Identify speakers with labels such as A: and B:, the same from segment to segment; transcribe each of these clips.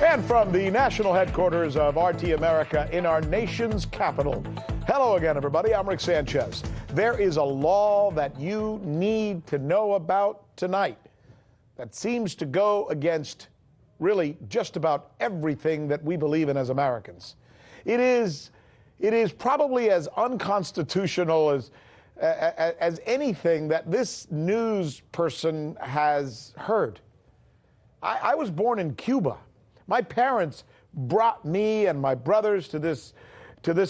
A: And from the national headquarters of RT America in our nation's capital. Hello again, everybody. I'm Rick Sanchez. There is a law that you need to know about tonight that seems to go against really just about everything that we believe in as Americans. It is probably as unconstitutional as anything that this news person has heard. I was born in Cuba. My parents brought me and my brothers to this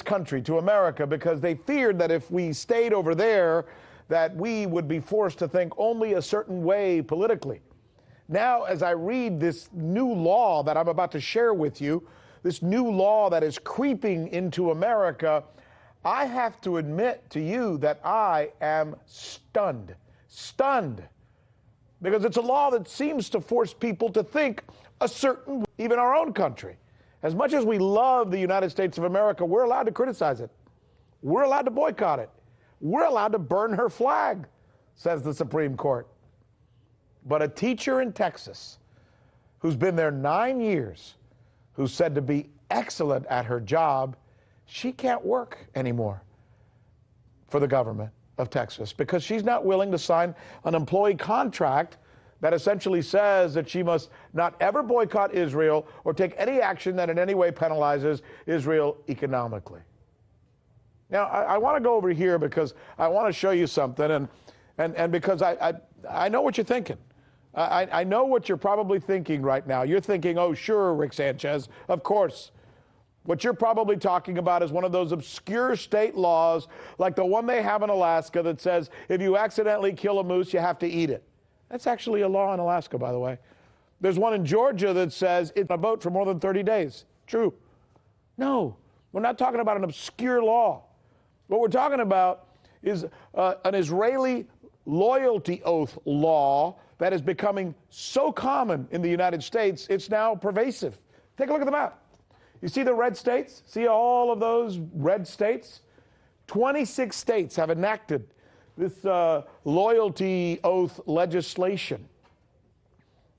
A: country, to America, because they feared that if we stayed over there, that we would be forced to think only a certain way politically. Now, as I read this new law that I'm about to share with you, this new law that is creeping into America, I have to admit to you that I am stunned. Stunned. Because it's a law that seems to force people to think a certain, even our own country. As much as we love the United States of America, we're allowed to criticize it. We're allowed to boycott it. We're allowed to burn her flag, says the Supreme Court. But a teacher in Texas who's been there 9 years, who's said to be excellent at her job, she can't work anymore for the government of Texas because she's not willing to sign an employee contract that essentially says that she must not ever boycott Israel or take any action that in any way penalizes Israel economically. Now, I want to go over here because I want to show you something, and because I know what you're thinking. I know what you're probably thinking right now. You're thinking, oh, sure, Rick Sanchez, of course. What you're probably talking about is one of those obscure state laws like the one they have in Alaska that says if you accidentally kill a moose, you have to eat it. That's actually a law in Alaska, by the way. There's one in Georgia that says it's a boat for more than 30 days. True. No, we're not talking about an obscure law. What we're talking about is an Israeli loyalty oath law that is becoming so common in the United States, it's now pervasive. Take a look at the map. You see the red states? See all of those red states? 26 states have enacted this loyalty oath legislation.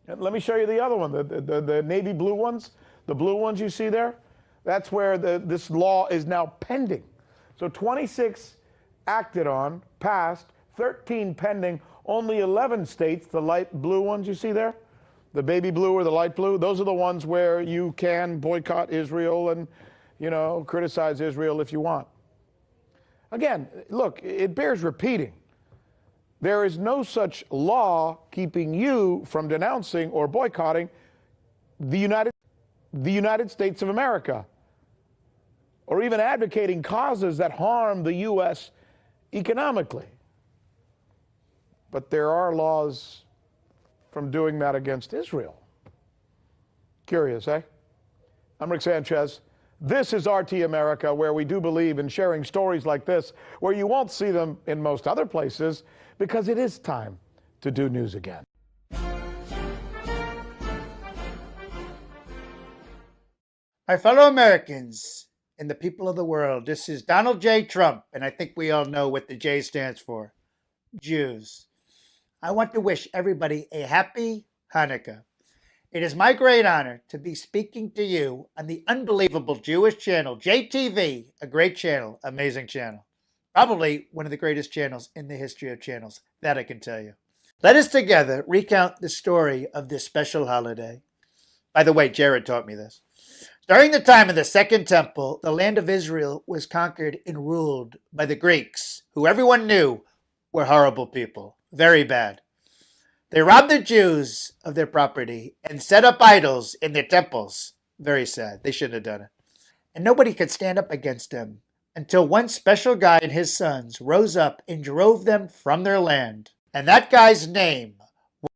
A: And let me show you the other one, the navy blue ones, the blue ones you see there. That's where this law is now pending. So 26 acted on, passed, 13 pending, only 11 states, the light blue ones you see there, the baby blue or the light blue, those are the ones where you can boycott Israel and, criticize Israel if you want. Again, look, it bears repeating. There is no such law keeping you from denouncing or boycotting the United States of America, or even advocating causes that harm the U.S. economically. But there are laws from doing that against Israel. Curious, eh? I'm Rick Sanchez. This is RT America, where we do believe in sharing stories like this, where you won't see them in most other places, because it is time to do news again.
B: My fellow Americans and the people of the world, this is Donald J. Trump, and I think we all know what the J stands for. Jews. I want to wish everybody a happy Hanukkah. It is my great honor to be speaking to you on the unbelievable Jewish channel, JTV, a great channel, amazing channel. Probably one of the greatest channels in the history of channels, that I can tell you. Let us together recount the story of this special holiday. By the way, Jared taught me this. During the time of the Second Temple, the land of Israel was conquered and ruled by the Greeks, who everyone knew were horrible people, very bad. They robbed the Jews of their property and set up idols in their temples. Very sad. They shouldn't have done it. And nobody could stand up against them until one special guy and his sons rose up and drove them from their land. And that guy's name